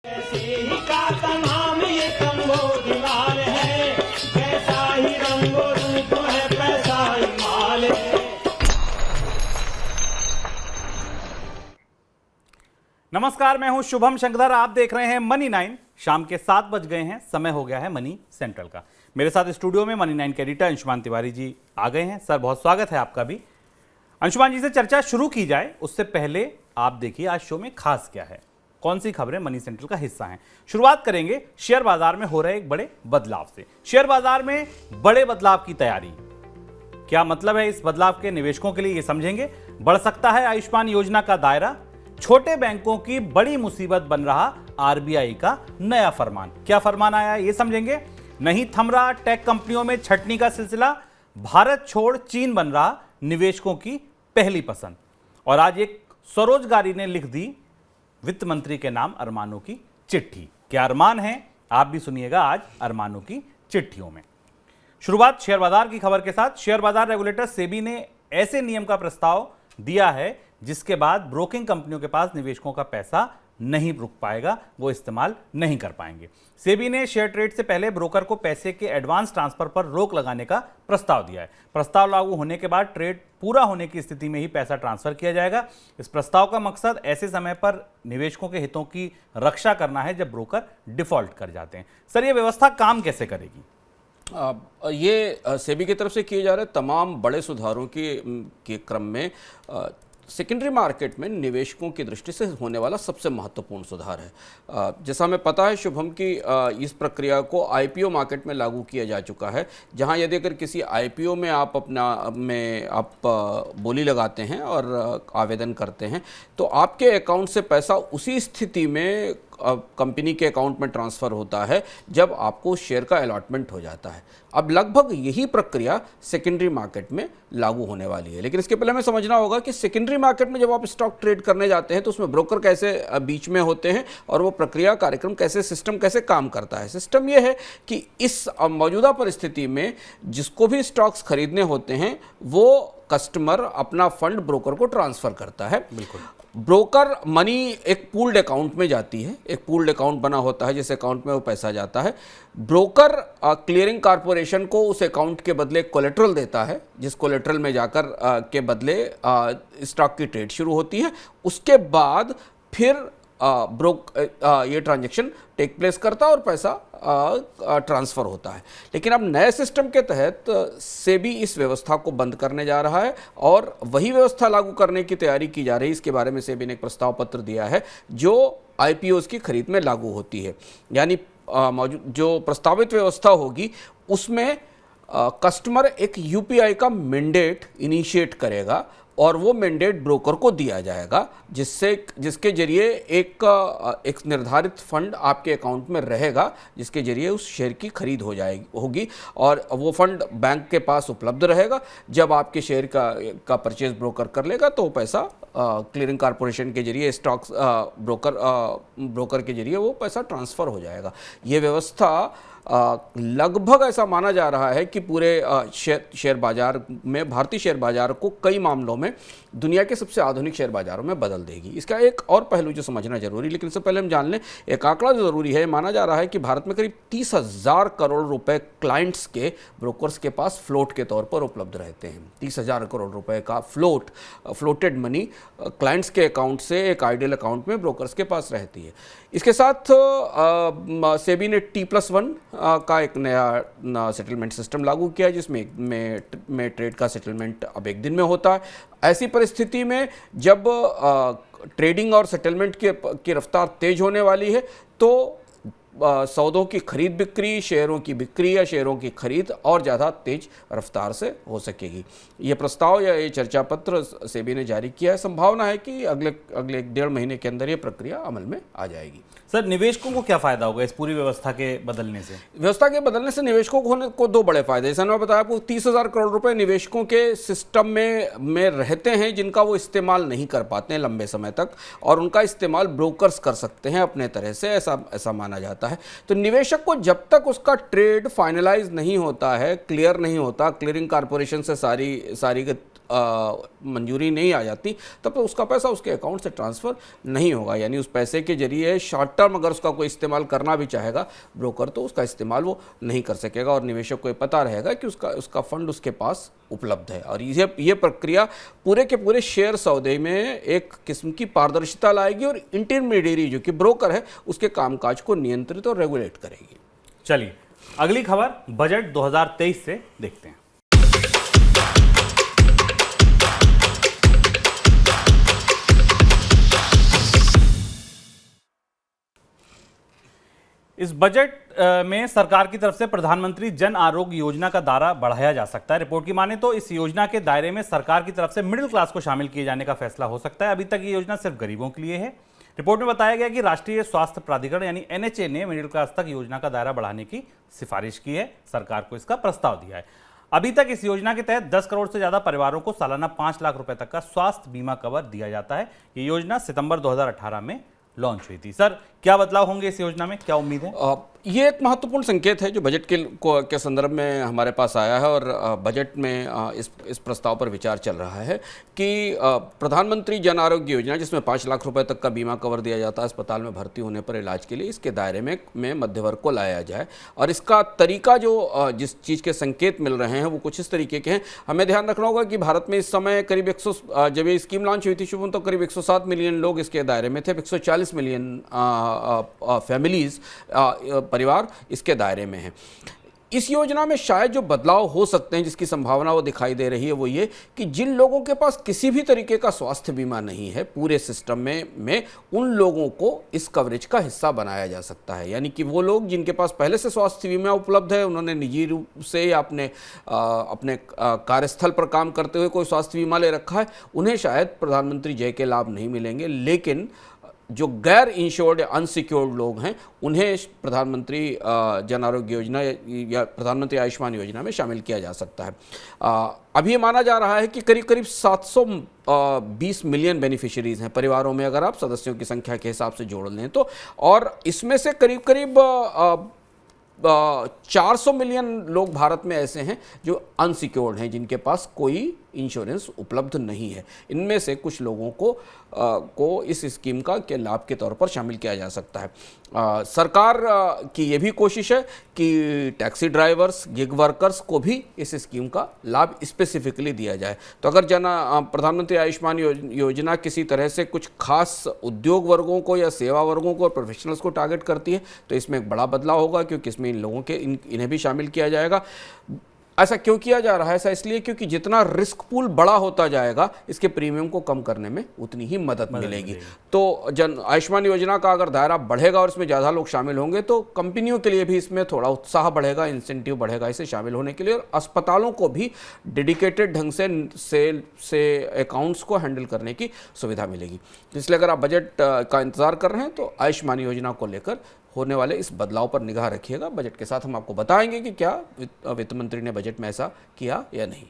ही का तमाम ये कंबोधिलाल है, कैसा ही रंगो रूप है, पैसा ही माल है। नमस्कार, मैं हूं शुभम शंकर। आप देख रहे हैं मनी 9। शाम के 7 बज गए हैं, समय हो गया है मनी सेंट्रल का। मेरे साथ स्टूडियो में मनी 9 के एडिटर अंशुमान तिवारी जी आ गए हैं। सर, बहुत स्वागत है आपका भी। अंशुमान जी से चर्चा शुरू की जाए उससे पहले आप देखिए आज शो में खास क्या है, कौन सी खबरें मनी सेंट्रल का हिस्सा हैं। शुरुआत करेंगे शेयर बाजार में हो रहे एक बड़े बदलाव से। शेयर बाजार में बड़े बदलाव की तैयारी, क्या मतलब है इस बदलाव के निवेशकों के लिए, ये समझेंगे। बढ़ सकता है आयुष्मान योजना का दायरा, छोटे बैंकों की बड़ी मुसीबत बन रहा आरबीआई का नया फरमान। क्या फरमान आया है ये समझेंगे। नहीं थम रहा टेक कंपनियों में छटनी का सिलसिला, भारत छोड़ चीन बन रहा निवेशकों की पहली पसंद। और आज एक स्वरोजगारी ने लिख दी वित्त मंत्री के नाम अरमानों की चिट्ठी। क्या अरमान है, आप भी सुनिएगा आज अरमानों की चिट्ठियों में। शुरुआत शेयर बाजार की खबर के साथ। शेयर बाजार रेगुलेटर सेबी ने ऐसे नियम का प्रस्ताव दिया है जिसके बाद ब्रोकिंग कंपनियों के पास निवेशकों का पैसा नहीं रुक पाएगा, वो इस्तेमाल नहीं कर पाएंगे। सेबी ने शेयर ट्रेड से पहले ब्रोकर को पैसे के एडवांस ट्रांसफर पर रोक लगाने का प्रस्ताव दिया है। प्रस्ताव लागू होने के बाद ट्रेड पूरा होने की स्थिति में ही पैसा ट्रांसफर किया जाएगा। इस प्रस्ताव का मकसद ऐसे समय पर निवेशकों के हितों की रक्षा करना है जब ब्रोकर डिफॉल्ट कर जाते हैं। सर, ये व्यवस्था काम कैसे करेगी? ये सेबी की तरफ से किए जा रहे तमाम बड़े सुधारों के क्रम में सेकेंडरी मार्केट में निवेशकों की दृष्टि से होने वाला सबसे महत्वपूर्ण सुधार है। जैसा हमें पता है शुभम की इस प्रक्रिया को आईपीओ मार्केट में लागू किया जा चुका है, जहां यदि अगर किसी आईपीओ में आप बोली लगाते हैं और आवेदन करते हैं तो आपके अकाउंट से पैसा उसी स्थिति में कंपनी के अकाउंट में ट्रांसफ़र होता है जब आपको शेयर का अलॉटमेंट हो जाता है। अब लगभग यही प्रक्रिया सेकेंडरी मार्केट में लागू होने वाली है। लेकिन इसके पहले हमें समझना होगा कि सेकेंडरी मार्केट में जब आप स्टॉक ट्रेड करने जाते हैं तो उसमें ब्रोकर कैसे बीच में होते हैं और वो प्रक्रिया कार्यक्रम कैसे, सिस्टम कैसे काम करता है। सिस्टम ये है कि इस मौजूदा परिस्थिति में जिसको भी स्टॉक्स खरीदने होते हैं वो कस्टमर अपना फंड ब्रोकर को ट्रांसफ़र करता है। बिल्कुल। ब्रोकर मनी एक पूल्ड अकाउंट में जाती है, एक पूल्ड अकाउंट बना होता है जिस अकाउंट में वो पैसा जाता है। ब्रोकर क्लियरिंग कारपोरेशन को उस अकाउंट के बदले कोलेट्रल देता है, जिस कोलेट्रल में जाकर के बदले स्टॉक की ट्रेड शुरू होती है। उसके बाद फिर ये ट्रांजैक्शन टेक प्लेस करता है और पैसा ट्रांसफ़र होता है। लेकिन अब नए सिस्टम के तहत सेबी इस व्यवस्था को बंद करने जा रहा है और वही व्यवस्था लागू करने की तैयारी की जा रही है। इसके बारे में सेबी ने एक प्रस्ताव पत्र दिया है जो आईपीओज़ की खरीद में लागू होती है। यानी जो प्रस्तावित व्यवस्था होगी उसमें कस्टमर एक यूपीआई का मैंडेट इनिशिएट करेगा और वो मैंडेट ब्रोकर को दिया जाएगा जिसके जरिए एक निर्धारित फंड आपके अकाउंट में रहेगा जिसके जरिए उस शेयर की खरीद होगी और वो फंड बैंक के पास उपलब्ध रहेगा। जब आपके शेयर का परचेज ब्रोकर कर लेगा तो वो पैसा क्लियरिंग कारपोरेशन के जरिए स्टॉक्स ब्रोकर के जरिए वो पैसा ट्रांसफ़र हो जाएगा। ये व्यवस्था लगभग ऐसा माना जा रहा है कि पूरे शेयर बाजार में, भारतीय शेयर बाजार को कई मामलों में दुनिया के सबसे आधुनिक शेयर बाजारों में बदल देगी। इसका एक और पहलू जो समझना जरूरी, लेकिन इससे पहले हम जान लें एक आंकड़ा जो जरूरी है। माना जा रहा है कि भारत में करीब 30,000 करोड़ रुपए क्लाइंट्स के, ब्रोकर्स के पास फ्लोट के तौर पर उपलब्ध रहते हैं। 30,000 करोड़ रुपए का फ्लोटेड मनी क्लाइंट्स के अकाउंट से एक आइडियल अकाउंट में ब्रोकर्स के पास रहती है। इसके साथ सेबी ने T+1 का एक नया सेटलमेंट सिस्टम लागू किया जिसमें ट्रेड का सेटलमेंट अब एक दिन में होता है। ऐसी परिस्थिति में जब ट्रेडिंग और सेटलमेंट की रफ्तार तेज होने वाली है तो सौदों की खरीद बिक्री, शेयरों की बिक्री या शेयरों की खरीद और ज़्यादा तेज रफ्तार से हो सकेगी। ये प्रस्ताव या ये चर्चा पत्र सेबी ने जारी किया है। संभावना है कि अगले 1.5 महीने के अंदर ये प्रक्रिया अमल में आ जाएगी। सर, निवेशकों को क्या फायदा होगा इस पूरी व्यवस्था के बदलने से? व्यवस्था के बदलने से निवेशकों को दो बड़े फायदे। जैसा मैं बताया आपको, 30,000 करोड़ रुपए निवेशकों के सिस्टम में रहते हैं जिनका वो इस्तेमाल नहीं कर पाते हैं लंबे समय तक, और उनका इस्तेमाल ब्रोकर्स कर सकते हैं अपने तरह से, ऐसा माना जाता है। तो निवेशक को जब तक उसका ट्रेड फाइनलाइज नहीं होता है, क्लियर नहीं होता, क्लियरिंग कारपोरेशन से सारी मंजूरी नहीं आ जाती तब तो उसका पैसा उसके अकाउंट से ट्रांसफ़र नहीं होगा। यानी उस पैसे के जरिए शॉर्ट टर्म अगर उसका कोई इस्तेमाल करना भी चाहेगा ब्रोकर तो उसका इस्तेमाल वो नहीं कर सकेगा और निवेशक को ये पता रहेगा कि उसका फंड उसके पास उपलब्ध है। और ये प्रक्रिया पूरे के पूरे शेयर सौदे में एक किस्म की पारदर्शिता लाएगी और इंटरमीडिएरी जो कि ब्रोकर है उसके कामकाज को नियंत्रित और रेगुलेट करेगी। चलिए अगली खबर बजट 2023 से देखते हैं। इस बजट में सरकार की तरफ से प्रधानमंत्री जन आरोग्य योजना का दायरा बढ़ाया जा सकता है। रिपोर्ट की माने तो इस योजना के दायरे में सरकार की तरफ से मिडिल क्लास को शामिल किए जाने का फैसला हो सकता है। अभी तक ये योजना सिर्फ गरीबों के लिए है। रिपोर्ट में बताया गया कि राष्ट्रीय स्वास्थ्य प्राधिकरण यानी NHA ने मिडिल क्लास तक योजना का दायरा बढ़ाने की सिफारिश की है, सरकार को इसका प्रस्ताव दिया है। अभी तक इस योजना के तहत 10 करोड़ से ज्यादा परिवारों को सालाना 5 लाख रुपए तक का स्वास्थ्य बीमा कवर दिया जाता है। ये योजना सितंबर 2018 में लॉन्च हुई थी। सर, क्या बदलाव होंगे इस योजना में, क्या उम्मीद है? ये एक महत्वपूर्ण संकेत है जो बजट के संदर्भ में हमारे पास आया है और बजट में इस प्रस्ताव पर विचार चल रहा है कि प्रधानमंत्री जन आरोग्य योजना जिसमें 5 लाख रुपए तक का बीमा कवर दिया जाता है अस्पताल में भर्ती होने पर इलाज के लिए, इसके दायरे में मध्य वर्ग को लाया जाए। और इसका तरीका जो जिस चीज़ के संकेत मिल रहे हैं वो कुछ इस तरीके के हैं। हमें ध्यान रखना होगा कि भारत में इस समय करीब जब ये स्कीम लॉन्च हुई थी शुभम तो करीब 107 मिलियन लोग इसके दायरे में थे। 140 मिलियन फैमिलीज परिवार इसके दायरे में हैं। इस योजना में शायद जो बदलाव हो सकते हैं जिसकी संभावना वो दिखाई दे रही है वो ये कि जिन लोगों के पास किसी भी तरीके का स्वास्थ्य बीमा नहीं है पूरे सिस्टम में उन लोगों को इस कवरेज का हिस्सा बनाया जा सकता है। यानी कि वो लोग जिनके पास पहले से स्वास्थ्य बीमा उपलब्ध है, उन्होंने निजी रूप से या अपने कार्यस्थल पर काम करते हुए कोई स्वास्थ्य बीमा ले रखा है, उन्हें शायद प्रधानमंत्री जय के लाभ नहीं मिलेंगे। लेकिन जो गैर इंश्योर्ड या अनसिक्योर्ड लोग हैं उन्हें प्रधानमंत्री जन आरोग्य योजना या प्रधानमंत्री आयुष्मान योजना में शामिल किया जा सकता है। अभी ये माना जा रहा है कि करीब करीब 720 मिलियन बेनिफिशियरीज हैं परिवारों में अगर आप सदस्यों की संख्या के हिसाब से जोड़ लें तो, और इसमें से करीब करीब 400 मिलियन लोग भारत में ऐसे हैं जो अनसिक्योर्ड हैं, जिनके पास कोई इंश्योरेंस उपलब्ध नहीं है। इनमें से कुछ लोगों को इस स्कीम के लाभ के तौर पर शामिल किया जा सकता है। सरकार की ये भी कोशिश है कि टैक्सी ड्राइवर्स, गिग वर्कर्स को भी इस स्कीम का लाभ स्पेसिफिकली दिया जाए। तो अगर प्रधानमंत्री आयुष्मान योजना किसी तरह से कुछ खास उद्योग वर्गों को या सेवा वर्गों को और प्रोफेशनल्स को टारगेट करती है तो इसमें एक बड़ा बदलाव होगा, क्योंकि इसमें इन लोगों के इन्हें भी शामिल किया जाएगा। ऐसा क्यों किया जा रहा है? ऐसा इसलिए क्योंकि जितना रिस्क पूल बड़ा होता जाएगा इसके प्रीमियम को कम करने में उतनी ही मदद मिलेगी। तो आयुष्मान योजना का अगर दायरा बढ़ेगा और इसमें ज़्यादा लोग शामिल होंगे तो कंपनियों के लिए भी इसमें थोड़ा उत्साह बढ़ेगा, इंसेंटिव बढ़ेगा इसे शामिल होने के लिए, और अस्पतालों को भी डेडिकेटेड ढंग से अकाउंट्स को हैंडल करने की सुविधा मिलेगी। इसलिए अगर आप बजट का इंतज़ार कर रहे हैं तो आयुष्मान योजना को लेकर होने वाले इस बदलाव पर निगाह रखिएगा। बजट के साथ हम आपको बताएंगे कि क्या वित्त मंत्री ने बजट में ऐसा किया या नहीं।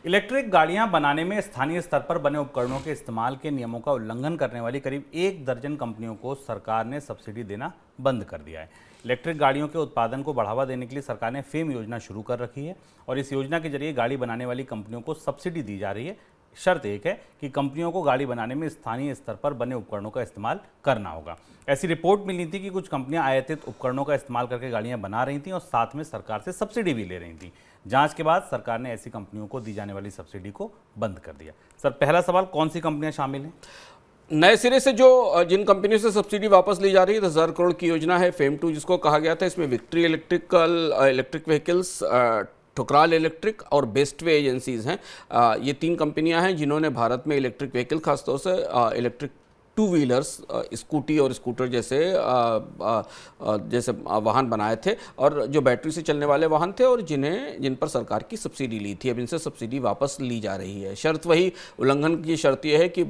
इलेक्ट्रिक गाड़ियां बनाने में स्थानीय स्तर पर बने उपकरणों के इस्तेमाल के नियमों का उल्लंघन करने वाली करीब 1 दर्जन कंपनियों को सरकार ने सब्सिडी देना बंद कर दिया है। इलेक्ट्रिक गाड़ियों के उत्पादन को बढ़ावा देने के लिए सरकार ने फेम योजना शुरू कर रखी है और इस योजना के जरिए गाड़ी बनाने वाली कंपनियों को सब्सिडी दी जा रही है। शर्त एक है कि कंपनियों को गाड़ी बनाने में स्थानीय स्तर पर बने उपकरणों का इस्तेमाल करना होगा। ऐसी रिपोर्ट मिली थी कि कुछ कंपनियां आयातित उपकरणों का इस्तेमाल करके गाड़ियां बना रही थीं और साथ में सरकार से सब्सिडी भी ले रही थीं। जांच के बाद सरकार ने ऐसी कंपनियों को दी जाने वाली सब्सिडी को बंद कर दिया। सर, पहला सवाल, कौन सी कंपनियां शामिल हैं? नए सिरे से जिन कंपनियों से सब्सिडी वापस ली जा रही है 10,000 करोड़ की योजना है फेम 2 जिसको कहा गया था। इसमें victory electric vehicles, Thukral electric और बेस्टवे एजेंसीज हैं। ये 3 कंपनियां हैं जिन्होंने भारत में इलेक्ट्रिक व्हीकल, खासतौर से इलेक्ट्रिक 2 व्हीलर्स, स्कूटी और स्कूटर जैसे वाहन बनाए थे और जो बैटरी से चलने वाले वाहन थे और जिन पर सरकार की सब्सिडी ली थी। अब इनसे सब्सिडी वापस ली जा रही है। शर्त वही, उल्लंघन की शर्त यह है कि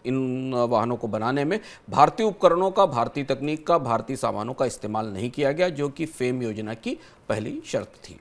इन वाहनों को बनाने में भारतीय उपकरणों का, भारतीय तकनीक का, भारतीय सामानों का इस्तेमाल नहीं किया गया, जो कि फेम योजना की पहली शर्त थी।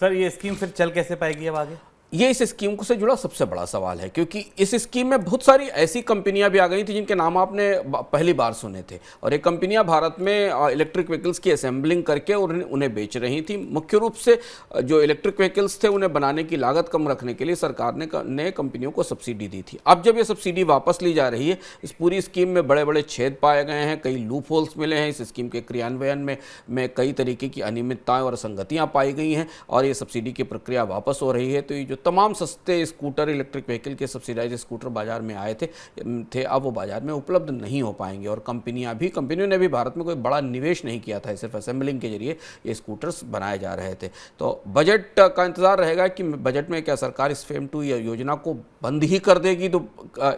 सर, ये स्कीम फिर चल कैसे पाएगी अब आगे? ये इस स्कीम से जुड़ा सबसे बड़ा सवाल है, क्योंकि इस स्कीम में बहुत सारी ऐसी कंपनियां भी आ गई थी जिनके नाम आपने पहली बार सुने थे, और ये कंपनियां भारत में इलेक्ट्रिक व्हीकल्स की असेंबलिंग करके और उन्हें बेच रही थी। मुख्य रूप से जो इलेक्ट्रिक व्हीकल्स थे उन्हें बनाने की लागत कम रखने के लिए सरकार ने कंपनियों को सब्सिडी दी थी। अब जब ये सब्सिडी वापस ली जा रही है, इस पूरी स्कीम में बड़े बड़े छेद पाए गए हैं, कई लूप होल्स मिले हैं, इस स्कीम के क्रियान्वयन में कई तरीके की अनियमितताएं और असंगतियां पाई गई हैं, और ये सब्सिडी की प्रक्रिया वापस हो रही है। तो ये जो तमाम सस्ते स्कूटर, इलेक्ट्रिक व्हीकल के सब्सिडाइज स्कूटर बाजार में आए थे अब वो बाजार में उपलब्ध नहीं हो पाएंगे। और कंपनियों ने भी भारत में कोई बड़ा निवेश नहीं किया था, सिर्फ असेंबलिंग के जरिए ये स्कूटर्स बनाए जा रहे थे। तो बजट का इंतजार रहेगा कि बजट में क्या सरकार इस फेम 2 योजना को बंद ही कर देगी तो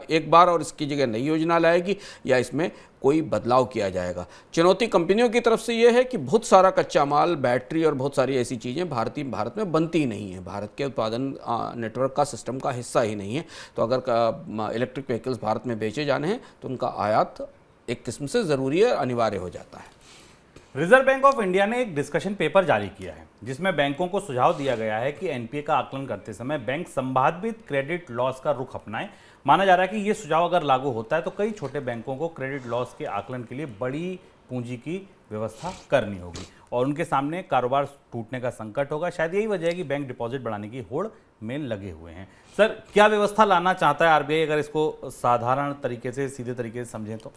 एक बार, और इसकी जगह नई योजना लाएगी, या इसमें कोई बदलाव किया जाएगा। चुनौती कंपनियों की तरफ से यह है कि बहुत सारा कच्चा माल, बैटरी और बहुत सारी ऐसी चीज़ें भारत में बनती ही नहीं है, भारत के उत्पादन नेटवर्क का, सिस्टम का हिस्सा ही नहीं है। तो अगर इलेक्ट्रिक व्हीकल्स भारत में बेचे जाने हैं तो उनका आयात एक किस्म से ज़रूरी है, अनिवार्य हो जाता है। रिजर्व बैंक ऑफ इंडिया ने एक डिस्कशन पेपर जारी किया है जिसमें बैंकों को सुझाव दिया गया है कि एनपीए का आकलन करते समय बैंक संभावित क्रेडिट लॉस का रुख अपनाएं। माना जा रहा है कि यह सुझाव अगर लागू होता है तो कई छोटे बैंकों को क्रेडिट लॉस के आकलन के लिए बड़ी पूंजी की व्यवस्था करनी होगी और उनके सामने कारोबार टूटने का संकट होगा। शायद यही वजह है कि बैंक डिपॉजिट बढ़ाने की होड़ में लगे हुए हैं। सर, क्या व्यवस्था लाना चाहता है आरबीआई, अगर इसको साधारण तरीके से, सीधे तरीके से समझें तो?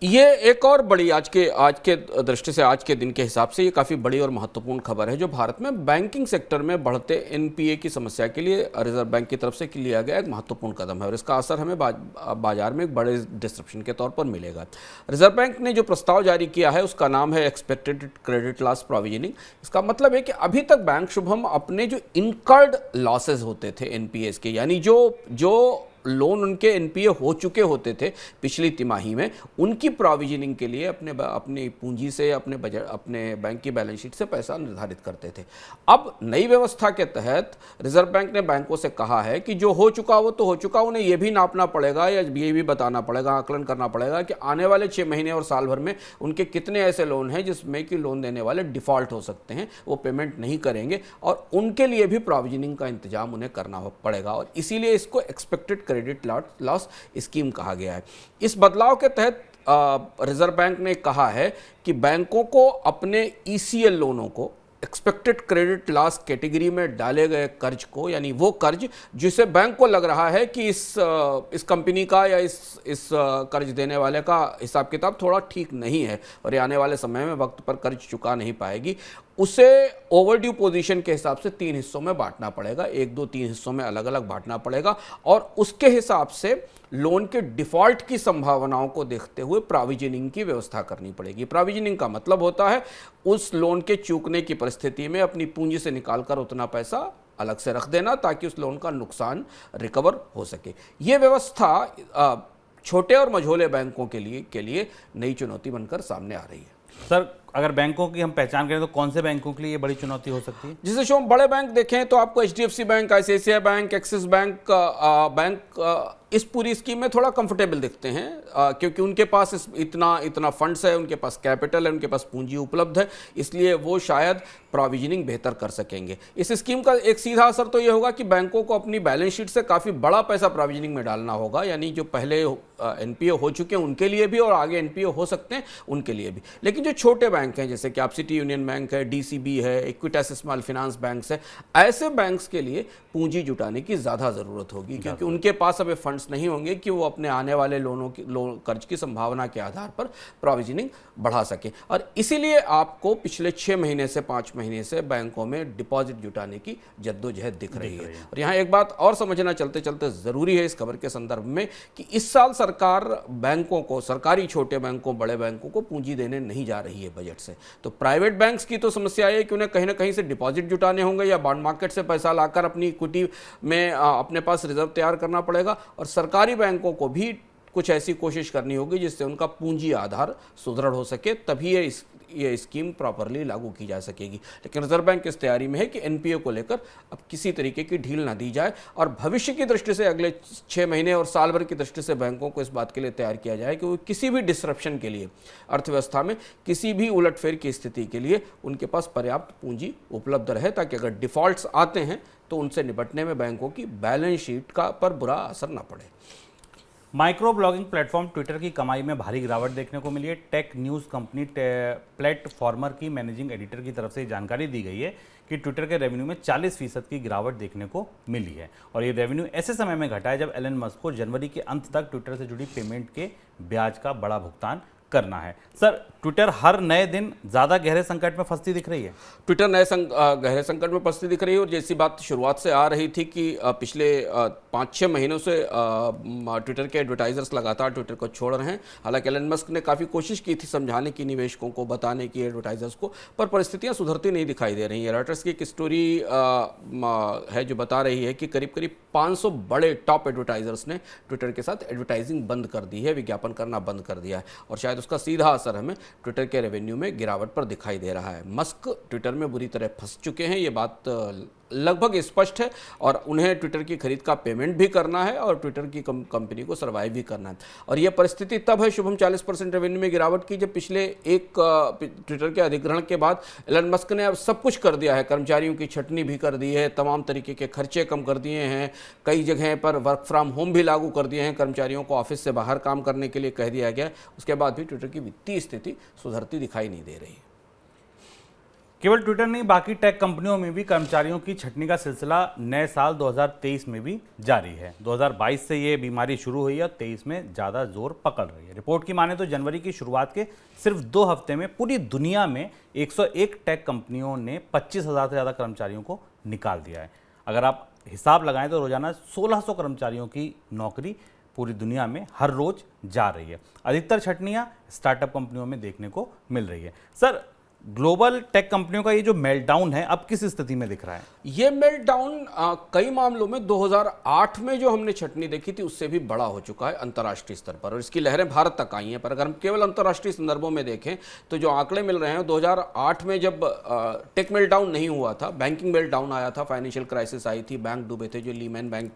ये एक और बड़ी आज के दृष्टि से, आज के दिन के हिसाब से ये काफ़ी बड़ी और महत्वपूर्ण खबर है, जो भारत में बैंकिंग सेक्टर में बढ़ते एनपीए की समस्या के लिए रिजर्व बैंक की तरफ से लिया गया एक महत्वपूर्ण कदम है, और इसका असर हमें बाजार में एक बड़े डिस्ट्रप्शन के तौर पर मिलेगा। रिजर्व बैंक ने जो प्रस्ताव जारी किया है उसका नाम है एक्सपेक्टेड क्रेडिट लॉस प्रोविजनिंग। इसका मतलब है कि अभी तक बैंक, शुभम, अपने जो इनकर्ड लॉसेज होते थे एनपीएस के, यानी जो लोन उनके एनपीए हो चुके होते थे पिछली तिमाही में, उनकी प्रोविजनिंग के लिए अपनी पूंजी से, अपने बैंक की बैलेंस शीट से पैसा निर्धारित करते थे। अब नई व्यवस्था के तहत रिजर्व बैंक ने बैंकों से कहा है कि जो हो चुका वो तो हो चुका, उन्हें यह भी नापना पड़ेगा या ये भी बताना पड़ेगा, आकलन करना पड़ेगा कि आने वाले 6 महीने और साल भर में उनके कितने ऐसे लोन हैं जिसमें कि लोन देने वाले डिफॉल्ट हो सकते हैं, वो पेमेंट नहीं करेंगे, और उनके लिए भी प्रोविजनिंग का इंतजाम उन्हें करना पड़ेगा। और इसीलिए इसको एक्सपेक्टेड क्रेडिट लॉस स्कीम कहा गया है। इस बदलाव के तहत रिजर्व बैंक ने कहा है कि बैंकों को अपने ईसीएल लोनों को एक्सपेक्टेड क्रेडिट लॉस कैटेगरी में डाले गए कर्ज को, यानी वो कर्ज जिसे बैंक को लग रहा है कि इस कंपनी का या इस कर्ज देने वाले का हिसाब किताब थोड़ा ठीक नहीं है और ये आने वाले समय में वक्त पर कर्ज चुका नहीं पाएगी, उसे ओवरड्यू पोजीशन के हिसाब से 3 हिस्सों में बांटना पड़ेगा, 1, 2, 3 हिस्सों में अलग अलग बांटना पड़ेगा, और उसके हिसाब से लोन के डिफॉल्ट की संभावनाओं को देखते हुए प्रोविजनिंग की व्यवस्था करनी पड़ेगी। प्रोविजनिंग का मतलब होता है उस लोन के चूकने की परिस्थिति में अपनी पूंजी से निकालकर उतना पैसा अलग से रख देना ताकि उस लोन का नुकसान रिकवर हो सके। ये व्यवस्था छोटे और मझोले बैंकों के लिए नई चुनौती बनकर सामने आ रही है। सर, अगर बैंकों की हम पहचान करें तो कौन से बैंकों के लिए ये बड़ी चुनौती हो सकती है? जैसे जो बड़े बैंक देखें तो आपको HDFC bank, ICICI bank, axis bank इस पूरी स्कीम में थोड़ा कंफर्टेबल दिखते हैं, क्योंकि उनके पास इतना फंड्स है, उनके पास कैपिटल है, उनके पास पूंजी उपलब्ध है, इसलिए वो शायद प्रोविजनिंग बेहतर कर सकेंगे। इस स्कीम का एक सीधा असर तो ये होगा कि बैंकों को अपनी बैलेंस शीट से काफ़ी बड़ा पैसा प्रोविजनिंग में डालना होगा, यानी जो पहले एनपीए हो चुके हैं उनके लिए भी और आगे एनपीए हो सकते हैं उनके लिए भी। लेकिन जो छोटे बैंक हैं जैसे कि आप सिटी यूनियन बैंक है, डीसीबी है, इक्विटास स्मॉल फाइनेंस बैंक है, ऐसे बैंक्स के लिए पूंजी जुटाने की ज़्यादा ज़रूरत होगी, क्योंकि उनके पास अब फंड्स नहीं होंगे कि वो अपने आने वाले कर्ज की संभावना के आधार पर प्रोविजनिंग बढ़ा सके। और इसीलिए आपको पिछले 6 महीने से 5 महीने से बैंकों में डिपॉजिट जुटाने की जद्दोजहद दिख रही है। और यहाँ एक बात और समझना चलते चलते ज़रूरी है इस खबर के संदर्भ में कि इस साल सरकार बैंकों को, सरकारी छोटे बैंकों, बड़े बैंकों को पूंजी देने नहीं जा रही है बजट से। तो प्राइवेट बैंक्स की तो समस्या है कि उन्हें कहीं ना कहीं से डिपॉजिट जुटाने होंगे या बॉन्ड मार्केट से पैसा लाकर अपनी इक्विटी में अपने पास रिजर्व तैयार करना पड़ेगा, और सरकारी बैंकों को भी कुछ ऐसी कोशिश करनी होगी जिससे उनका पूंजी आधार सुदृढ़ हो सके, तभी ये स्कीम प्रॉपरली लागू की जा सकेगी। लेकिन रिजर्व बैंक इस तैयारी में है कि एनपीए को लेकर अब किसी तरीके की ढील ना दी जाए और भविष्य की दृष्टि से अगले 6 महीने और साल भर की दृष्टि से बैंकों को इस बात के लिए तैयार किया जाए कि वो किसी भी डिसरप्शन के लिए, अर्थव्यवस्था में किसी भी उलटफेर की स्थिति के लिए उनके पास पर्याप्त पूंजी उपलब्ध रहे, ताकि अगर डिफॉल्ट्स आते हैं तो उनसे निपटने में बैंकों की बैलेंस शीट का पर बुरा असर न पड़े। माइक्रो ब्लॉगिंग प्लेटफॉर्म ट्विटर की कमाई में भारी गिरावट देखने को मिली है। टेक न्यूज़ कंपनी प्लेटफॉर्मर की मैनेजिंग एडिटर की तरफ से जानकारी दी गई है कि ट्विटर के रेवेन्यू में 40% की गिरावट देखने को मिली है और ये रेवेन्यू ऐसे समय में घटा है जब एलन मस्क को जनवरी के अंत तक ट्विटर से जुड़ी पेमेंट के ब्याज का बड़ा भुगतान करना है। सर, ट्विटर हर नए दिन ज्यादा गहरे संकट में फंसती दिख रही है। ट्विटर गहरे संकट में फंसती दिख रही है और जैसी बात शुरुआत से आ रही थी कि पिछले 5-6 महीनों से ट्विटर के एडवर्टाइजर्स लगातार ट्विटर को छोड़ रहे हैं। हालांकि एलन मस्क ने काफ़ी कोशिश की थी समझाने की निवेशकों को, बताने की एडवर्टाइजर्स को, पर परिस्थितियां सुधरती नहीं दिखाई दे रही हैं। रॉयटर्स की एक स्टोरी है जो बता रही है कि करीब करीब 500 बड़े टॉप एडवर्टाइजर्स ने ट्विटर के साथ एडवर्टाइजिंग बंद कर दी है, विज्ञापन करना बंद कर दिया है और शायद उसका सीधा असर हमें ट्विटर के रेवेन्यू में गिरावट पर दिखाई दे रहा है। मस्क ट्विटर में बुरी तरह फंस चुके हैं, ये बात लगभग स्पष्ट है और उन्हें ट्विटर की खरीद का पेमेंट भी करना है और ट्विटर की कंपनी को सर्वाइव भी करना है। और यह परिस्थिति तब है शुभम 40% रेवेन्यू में गिरावट की जब पिछले ट्विटर के अधिग्रहण के बाद एलन मस्क ने अब सब कुछ कर दिया है। कर्मचारियों की छटनी भी कर दी है, तमाम तरीके के खर्चे कम कर दिए हैं, कई जगह पर वर्क फ्रॉम होम भी लागू कर दिए हैं, कर्मचारियों को ऑफिस से बाहर काम करने के लिए कह दिया गया। उसके बाद भी ट्विटर की वित्तीय स्थिति सुधरती दिखाई नहीं दे रही। केवल ट्विटर नहीं, बाकी टेक कंपनियों में भी कर्मचारियों की छटनी का सिलसिला नए साल 2023 में भी जारी है। 2022 से ये बीमारी शुरू हुई है और 23 में ज़्यादा जोर पकड़ रही है। रिपोर्ट की माने तो जनवरी की शुरुआत के सिर्फ 2 हफ्ते में पूरी दुनिया में 101 टेक कंपनियों ने 25,000 से ज़्यादा कर्मचारियों को निकाल दिया है। अगर आप हिसाब लगाएं तो रोजाना 1600 कर्मचारियों की नौकरी पूरी दुनिया में हर रोज जा रही है। अधिकतर छटनियाँ स्टार्टअप कंपनियों में देखने को मिल रही है। सर, ग्लोबल टेक कंपनियों का ये जो मेल्टडाउन है अब किस स्थिति में दिख रहा है? ये मेल्टडाउन कई मामलों में 2008 में जो हमने छटनी देखी थी उससे भी बड़ा हो चुका है अंतर्राष्ट्रीय स्तर पर और इसकी लहरें भारत तक आई हैं। पर अगर हम केवल अंतर्राष्ट्रीय संदर्भों में देखें तो जो आंकड़े मिल रहे हैं 2008 में जब टेक मेल्टडाउन नहीं हुआ था, बैंकिंग मेल्टडाउन आया था, फाइनेंशियल क्राइसिस आई थी, बैंक डूबे थे जो लीमैन बैंक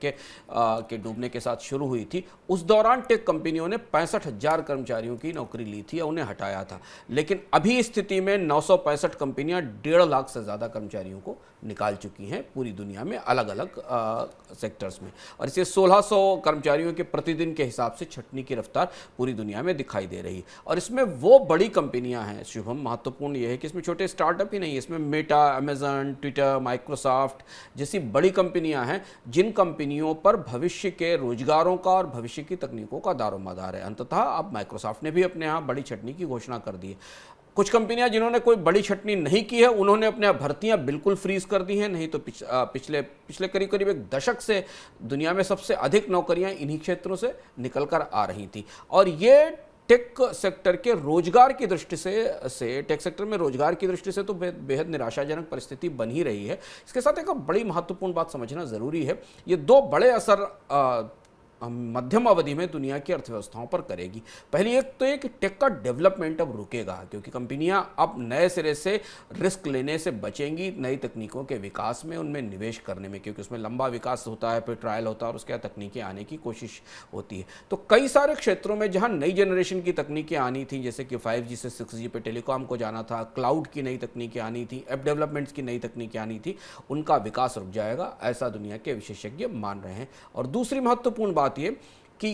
के डूबने के साथ शुरू हुई थी। उस दौरान टेक कंपनियों ने 65,000 कर्मचारियों की नौकरी ली थी या उन्हें हटाया था। लेकिन अभी स्थिति में 965 कंपनियां 1.5 लाख से ज़्यादा कर्मचारियों को निकाल चुकी हैं पूरी दुनिया में अलग अलग सेक्टर्स में और इसे 1600 कर्मचारियों के प्रतिदिन के हिसाब से छटनी की रफ्तार पूरी दुनिया में दिखाई दे रही है। और इसमें वो बड़ी कंपनियां हैं शुभम, महत्वपूर्ण ये है कि इसमें छोटे स्टार्टअप ही नहीं है, इसमें मेटा, अमेजन, ट्विटर, माइक्रोसॉफ्ट जैसी बड़ी कंपनियां हैं जिन कंपनियों पर भविष्य के रोजगारों का और भविष्य की तकनीकों का दारोमदार है। अंततः अब माइक्रोसॉफ्ट ने भी अपने यहाँ बड़ी छटनी की घोषणा कर दी है। कुछ कंपनियां जिन्होंने कोई बड़ी छटनी नहीं की है उन्होंने अपने भर्तियां बिल्कुल फ्रीज कर दी हैं। नहीं तो पिछले करीब करीब 1 दशक से दुनिया में सबसे अधिक नौकरियां इन्हीं क्षेत्रों से निकलकर आ रही थी और ये टेक सेक्टर के रोजगार की दृष्टि से टेक सेक्टर में रोजगार की दृष्टि से तो बेहद निराशाजनक परिस्थिति बन ही रही है। इसके साथ एक बड़ी महत्वपूर्ण बात समझना जरूरी है, ये 2 बड़े असर मध्यम अवधि में दुनिया की अर्थव्यवस्थाओं पर करेगी। पहली एक तो ये कि टेक का डेवलपमेंट अब रुकेगा क्योंकि कंपनियां अब नए सिरे से रिस्क लेने से बचेंगी नई तकनीकों के विकास में, उनमें निवेश करने में, क्योंकि उसमें लंबा विकास होता है, फिर ट्रायल होता है और उसके बाद तकनीकें आने की कोशिश होती है। तो कई सारे क्षेत्रों में जहां नई जनरेशन की तकनीकें आनी थी, जैसे कि 5G से 6G पे टेलीकॉम को जाना था, क्लाउड की नई तकनीकें आनी थी, ऐप डेवलपमेंट्स की नई तकनीकें आनी थी, उनका विकास रुक जाएगा, ऐसा दुनिया के विशेषज्ञ मान रहे हैं। और दूसरी महत्वपूर्ण बात ये कि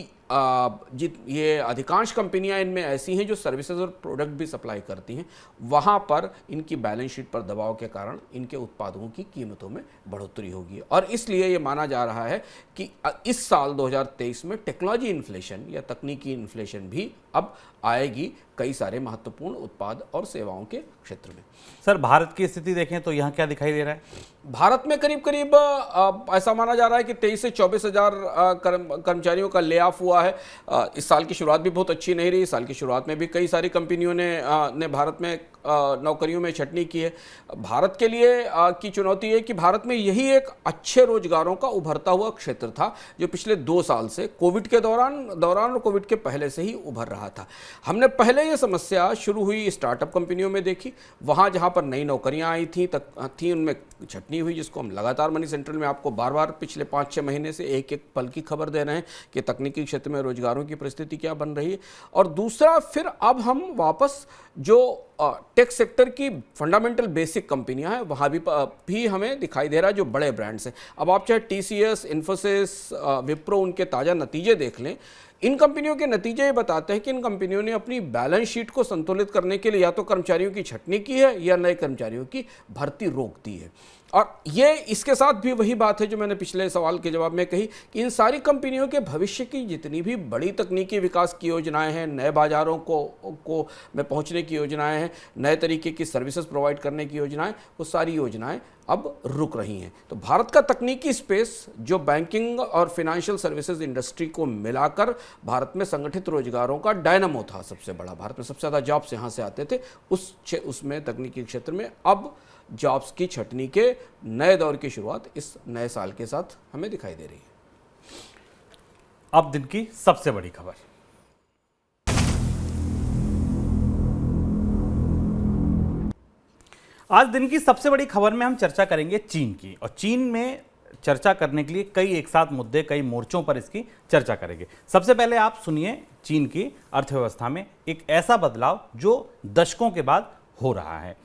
ये अधिकांश कंपनियां इनमें ऐसी हैं जो सर्विसेज और प्रोडक्ट भी सप्लाई करती हैं, वहां पर इनकी बैलेंस शीट पर दबाव के कारण इनके उत्पादों की कीमतों में बढ़ोतरी होगी और इसलिए ये माना जा रहा है कि इस साल 2023 में टेक्नोलॉजी इन्फ्लेशन या तकनीकी इन्फ्लेशन भी अब आएगी कई सारे महत्वपूर्ण उत्पाद और सेवाओं के क्षेत्र में। सर, भारत की स्थिति देखें तो यहाँ क्या दिखाई दे रहा है? भारत में करीब करीब ऐसा माना जा रहा है कि 23 से 24 हजार कर्मचारियों का ले ऑफ हुआ है। इस साल की शुरुआत भी बहुत अच्छी नहीं रही। साल की शुरुआत में भी कई सारी कंपनियों ने भारत में नौकरियों में छटनी की है। भारत के लिए की चुनौती है कि भारत में यही एक अच्छे रोजगारों का उभरता हुआ क्षेत्र था जो पिछले 2 साल से कोविड के दौरान और कोविड के पहले से ही उभर रहा था। हमने पहले ये समस्या शुरू हुई स्टार्टअप कंपनियों में देखी, वहाँ जहाँ पर नई नौकरियाँ आई थी उनमें छटनी हुई, जिसको हम लगातार मनी सेंट्रल में आपको बार बार पिछले 5-6 महीने से एक एक पल की खबर दे रहे हैं कि तकनीकी क्षेत्र में रोजगारों की परिस्थिति क्या बन रही है। और दूसरा, फिर अब हम वापस जो टेक सेक्टर की फंडामेंटल बेसिक कंपनियां हैं वहाँ भी हमें दिखाई दे रहा है जो बड़े ब्रांड्स हैं। अब आप चाहे TCS, इन्फोसिस, विप्रो, उनके ताज़ा नतीजे देख लें, इन कंपनियों के नतीजे ये बताते हैं कि इन कंपनियों ने अपनी बैलेंस शीट को संतुलित करने के लिए या तो कर्मचारियों की छटनी की है या नए कर्मचारियों की भर्ती रोक दी है। और ये इसके साथ भी वही बात है जो मैंने पिछले सवाल के जवाब में कही कि इन सारी कंपनियों के भविष्य की जितनी भी बड़ी तकनीकी विकास की योजनाएं हैं, नए बाजारों को में पहुंचने की योजनाएं हैं, नए तरीके की सर्विसेज प्रोवाइड करने की योजनाएं, वो सारी योजनाएं अब रुक रही हैं। तो भारत का तकनीकी स्पेस जो बैंकिंग और फिनेंशियल सर्विसेज इंडस्ट्री को मिलाकर भारत में संगठित रोजगारों का डायनामो था, सबसे बड़ा, भारत में सबसे ज़्यादा जॉब्स यहाँ से आते थे, उसमें तकनीकी क्षेत्र में अब जॉब्स की छटनी के नए दौर की शुरुआत इस नए साल के साथ हमें दिखाई दे रही है। अब दिन की सबसे बड़ी खबर। आज दिन की सबसे बड़ी खबर में हम चर्चा करेंगे चीन की, और चीन में चर्चा करने के लिए कई एक साथ मुद्दे, कई मोर्चों पर इसकी चर्चा करेंगे। सबसे पहले आप सुनिए चीन की अर्थव्यवस्था में एक ऐसा बदलाव जो दशकों के बाद हो रहा है।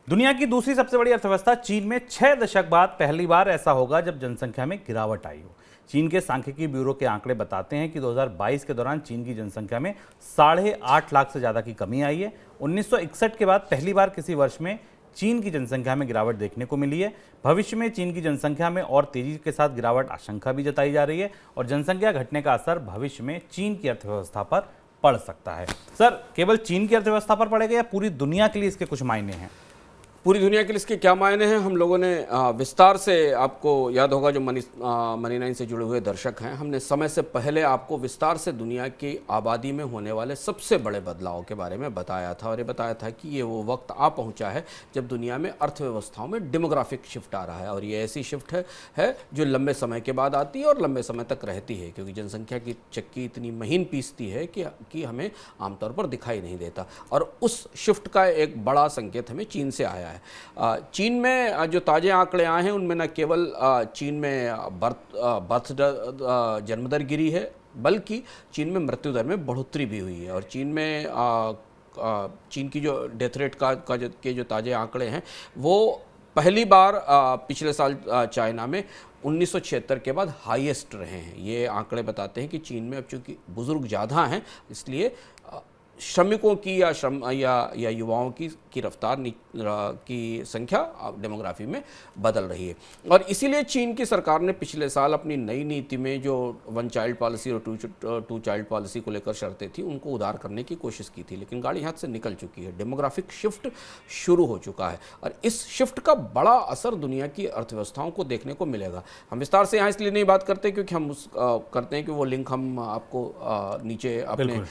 दुनिया की दूसरी सबसे बड़ी अर्थव्यवस्था चीन में 6 दशक बाद पहली बार ऐसा होगा जब जनसंख्या में गिरावट आई हो। चीन के सांख्यिकी ब्यूरो के आंकड़े बताते हैं कि 2022 के दौरान चीन की जनसंख्या में 8.5 लाख से ज़्यादा की कमी आई है। 1961 के बाद पहली बार किसी वर्ष में चीन की जनसंख्या में गिरावट देखने को मिली है। भविष्य में चीन की जनसंख्या में और तेजी के साथ गिरावट आशंका भी जताई जा रही है, और जनसंख्या घटने का असर भविष्य में चीन की अर्थव्यवस्था पर पड़ सकता है। सर, केवल चीन की अर्थव्यवस्था पर पड़ेगा या पूरी दुनिया के लिए इसके कुछ मायने हैं? पूरी दुनिया के लिए इसके क्या मायने हैं हम लोगों ने विस्तार से, आपको याद होगा जो मनी 9 से जुड़े हुए दर्शक हैं, हमने समय से पहले आपको विस्तार से दुनिया की आबादी में होने वाले सबसे बड़े बदलाव के बारे में बताया था, और ये बताया था कि ये वो वक्त आ पहुंचा है जब दुनिया में अर्थव्यवस्थाओं में डेमोग्राफिक शिफ्ट आ रहा है। और ये ऐसी शिफ्ट है जो लंबे समय के बाद आती है और लंबे समय तक रहती है, क्योंकि जनसंख्या की चक्की इतनी महीन पीसती है कि हमें आमतौर पर दिखाई नहीं देता। और उस शिफ्ट का एक बड़ा संकेत हमें चीन से आया है। चीन में जो ताज़े आंकड़े आए हैं उनमें न केवल चीन में बर्थ जन्म दर गिरी है, बल्कि चीन में मृत्यु दर में बढ़ोतरी भी हुई है। और चीन में चीन की जो डेथ रेट के जो ताज़े आंकड़े हैं वो पहली बार पिछले साल चाइना में 1976 के बाद हाईएस्ट रहे हैं। ये आंकड़े बताते हैं कि चीन में अब चूँकि बुजुर्ग ज़्यादा हैं, इसलिए श्रमिकों की या युवाओं की रफ्तार की संख्या डेमोग्राफी में बदल रही है। और इसीलिए चीन की सरकार ने पिछले साल अपनी नई नीति में जो 1 चाइल्ड पॉलिसी और 2 चाइल्ड पॉलिसी को लेकर शर्तें थी उनको उदार करने की कोशिश की थी, लेकिन गाड़ी हाथ से निकल चुकी है। डेमोग्राफिक शिफ्ट शुरू हो चुका है और इस शिफ्ट का बड़ा असर दुनिया की अर्थव्यवस्थाओं को देखने को मिलेगा। हम विस्तार से यहाँ इसलिए नहीं बात करते क्योंकि हम करते हैं कि वो लिंक हम आपको नीचे अपने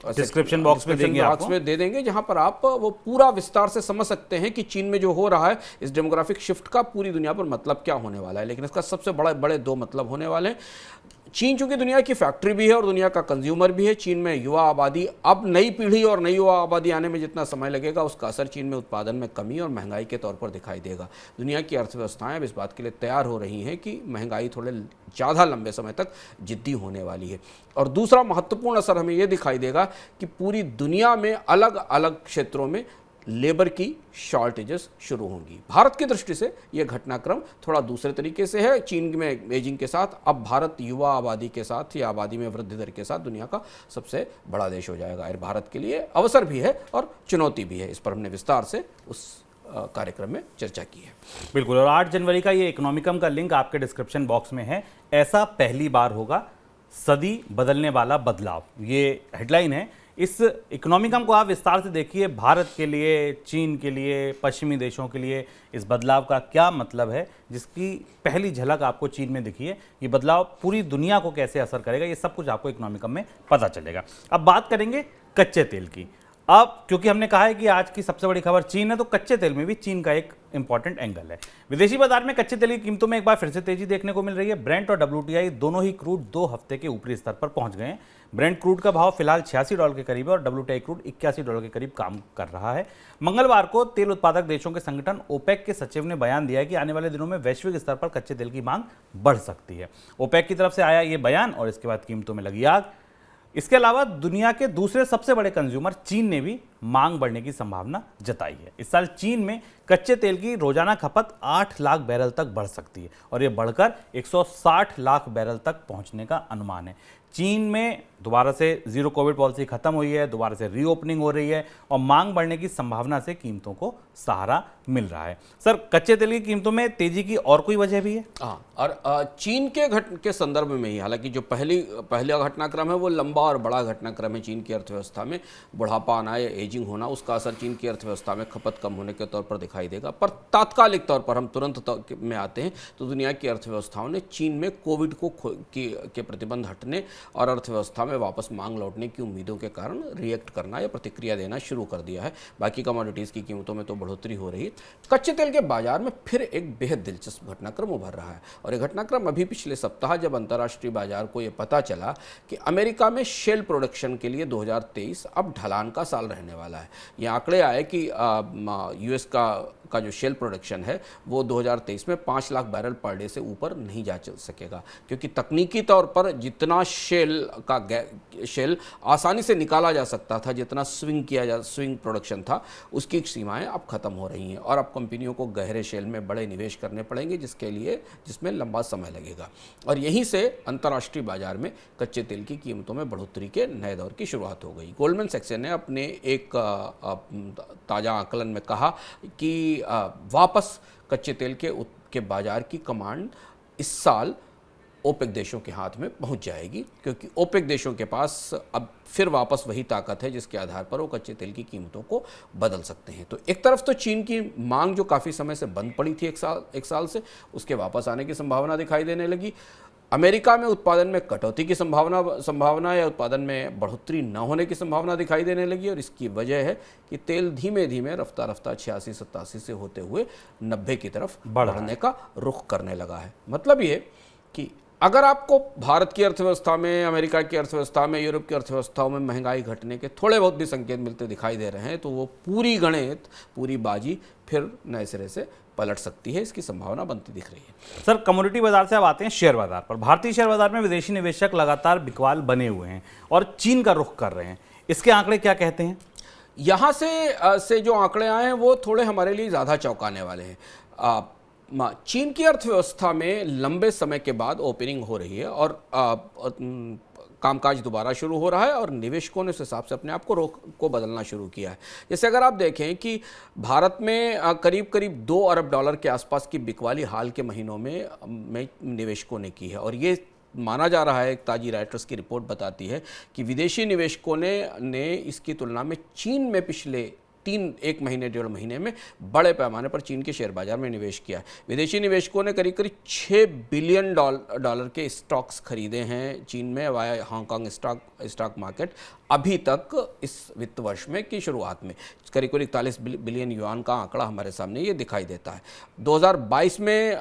डिस्क्रिप्शन बॉक्स में दे देंगे, जहां पर आप वो पूरा विस्तार से समझ सकते हैं कि चीन में जो हो रहा है इस डेमोग्राफिक शिफ्ट का पूरी दुनिया पर मतलब क्या होने वाला है। लेकिन इसका सबसे बड़े 2 मतलब होने वाले हैं। चीन चूंकि दुनिया की फैक्ट्री भी है और दुनिया का कंज्यूमर भी है, चीन में युवा आबादी, अब नई पीढ़ी और नई युवा आबादी आने में जितना समय लगेगा उसका असर चीन में उत्पादन में कमी और महंगाई के तौर पर दिखाई देगा। दुनिया की अर्थव्यवस्थाएं अब इस बात के लिए तैयार हो रही हैं कि महंगाई थोड़े ज़्यादा लंबे समय तक जिद्दी होने वाली है। और दूसरा महत्वपूर्ण असर हमें यह दिखाई देगा कि पूरी दुनिया में अलग अलग क्षेत्रों में लेबर की शॉर्टेजेस शुरू होंगी। भारत की दृष्टि से यह घटनाक्रम थोड़ा दूसरे तरीके से है। चीन में बेजिंग के साथ अब भारत युवा आबादी के साथ या आबादी में वृद्धि दर के साथ दुनिया का सबसे बड़ा देश हो जाएगा। और भारत के लिए अवसर भी है और चुनौती भी है। इस पर हमने विस्तार से उस कार्यक्रम में चर्चा की है। बिल्कुल, और 8 जनवरी का ये इकोनॉमिकम का लिंक आपके डिस्क्रिप्शन बॉक्स में है। ऐसा पहली बार होगा, सदी बदलने वाला बदलाव, ये हेडलाइन है। इस इकोनॉमिकम को आप विस्तार से देखिए। भारत के लिए, चीन के लिए, पश्चिमी देशों के लिए इस बदलाव का क्या मतलब है, जिसकी पहली झलक आपको चीन में दिखी है। ये बदलाव पूरी दुनिया को कैसे असर करेगा, ये सब कुछ आपको इकोनॉमिकम में पता चलेगा। अब बात करेंगे कच्चे तेल की। अब क्योंकि हमने कहा है कि आज की सबसे बड़ी खबर चीन है, तो कच्चे तेल में भी चीन का एक इंपॉर्टेंट एंगल है। विदेशी बाजार में कच्चे तेल की कीमतों में एक बार फिर से तेजी देखने को मिल रही है। ब्रेंट और WTI दोनों ही क्रूड 2 हफ्ते के ऊपरी स्तर पर पहुंच गए हैं। ब्रेंट क्रूड का भाव फिलहाल $86 के करीब है और WTI क्रूड $81 के करीब काम कर रहा है। मंगलवार को तेल उत्पादक देशों के संगठन ओपेक के सचिव ने बयान दिया है कि आने वाले दिनों में वैश्विक स्तर पर कच्चे तेल की मांग बढ़ सकती है। ओपेक की तरफ से आया ये बयान और इसके बाद कीमतों में लगी आग। इसके अलावा दुनिया के दूसरे सबसे बड़े कंज्यूमर चीन ने भी मांग बढ़ने की संभावना जताई है। इस साल चीन में कच्चे तेल की रोजाना खपत 8 लाख बैरल तक बढ़ सकती है और यह बढ़कर 160 लाख बैरल तक पहुंचने का अनुमान है। चीन में दोबारा से जीरो कोविड पॉलिसी खत्म हुई है, दोबारा से रीओपनिंग हो रही है और मांग बढ़ने की संभावना से कीमतों को सहारा मिल रहा है। सर, कच्चे तेल की कीमतों में तेजी की और कोई वजह भी है? हाँ, और चीन के संदर्भ में ही, हालांकि जो पहला घटनाक्रम है वो लंबा और बड़ा घटनाक्रम है चीन की अर्थव्यवस्था में। बुढ़ापा आना या एजिंग होना, उसका असर चीन की अर्थव्यवस्था में खपत कम होने के तौर पर दिखाई देगा। पर तात्कालिक तौर पर हम तुरंत में आते हैं तो दुनिया की अर्थव्यवस्थाओं ने चीन में कोविड के प्रतिबंध हटने और अर्थव्यवस्था में वापस मांग लौटने की उम्मीदों के कारण रिएक्ट करना या प्रतिक्रिया देना शुरू कर दिया है। बाकी कमोडिटीज़ की कीमतों में तो बढ़ोतरी हो रही है। कच्चे तेल के बाजार में फिर एक बेहद दिलचस्प घटनाक्रम उभर रहा है और ये घटनाक्रम अभी पिछले सप्ताह जब अंतर्राष्ट्रीय बाजार को ये पता चला कि अमेरिका में शेल प्रोडक्शन के लिए 2023 अब ढलान का साल रहने वाला है। ये आंकड़े आए कि यूएस का जो शेल प्रोडक्शन है वो 2023 में 5 लाख बैरल पर डे से ऊपर नहीं जा चल सकेगा, क्योंकि तकनीकी तौर पर जितना शेल आसानी से निकाला जा सकता था, जितना स्विंग प्रोडक्शन था, उसकी सीमाएं अब खत्म हो रही हैं और अब कंपनियों को गहरे शेल में बड़े निवेश करने पड़ेंगे, जिसमें लंबा समय लगेगा। और यहीं से अंतर्राष्ट्रीय बाजार में कच्चे तेल की कीमतों में बढ़ोतरी के नए दौर की शुरुआत हो गई। गोल्डमैन सैक्स ने अपने एक ताज़ा आकलन में कहा कि वापस कच्चे तेल के बाजार की कमांड इस साल ओपेक देशों के हाथ में पहुंच जाएगी, क्योंकि ओपेक देशों के पास अब फिर वापस वही ताकत है जिसके आधार पर वो कच्चे तेल की कीमतों को बदल सकते हैं। तो एक तरफ तो चीन की मांग जो काफ़ी समय से बंद पड़ी थी एक साल से, उसके वापस आने की संभावना दिखाई देने लगी। अमेरिका में उत्पादन में कटौती की संभावना या उत्पादन में बढ़ोतरी न होने की संभावना दिखाई देने लगी और इसकी वजह है कि तेल धीमे धीमे रफ्तार 86-87 से होते हुए 90 की तरफ बढ़ने का रुख करने लगा है। मतलब ये कि अगर आपको भारत की अर्थव्यवस्था में, अमेरिका की अर्थव्यवस्था में, यूरोप की अर्थव्यवस्थाओं में महंगाई घटने के थोड़े बहुत भी संकेत मिलते दिखाई दे रहे हैं तो वो पूरी गणित, पूरी बाजी फिर नए सिरे से पलट सकती है, इसकी संभावना बनती दिख रही है। सर, कमोडिटी बाजार से अब आते हैं शेयर बाजार पर। भारतीय शेयर बाजार में विदेशी निवेशक लगातार बिकवाल बने हुए हैं और चीन का रुख कर रहे हैं। इसके आंकड़े क्या कहते हैं? यहाँ से जो आंकड़े आए हैं वो थोड़े हमारे लिए ज़्यादा चौंकाने वाले हैं। चीन की अर्थव्यवस्था में लंबे समय के बाद ओपनिंग हो रही है और कामकाज दोबारा शुरू हो रहा है और निवेशकों ने उस हिसाब से अपने आप को बदलना शुरू किया है। जैसे अगर आप देखें कि भारत में करीब करीब $2 अरब के आसपास की बिकवाली हाल के महीनों में निवेशकों ने की है और ये माना जा रहा है, एक ताजी राइटर्स की रिपोर्ट बताती है कि विदेशी निवेशकों ने इसकी तुलना में चीन में पिछले 1 महीने 1.5 महीने में बड़े पैमाने पर चीन के शेयर बाजार में निवेश किया है। विदेशी निवेशकों ने करीब करीब $6 बिलियन के स्टॉक्स खरीदे हैं चीन में वाया हांगकांग स्टॉक मार्केट अभी तक इस वित्त वर्ष में की शुरुआत में। करीब करीब 41 बिलियन युआन का आंकड़ा हमारे सामने ये दिखाई देता है। 2022 में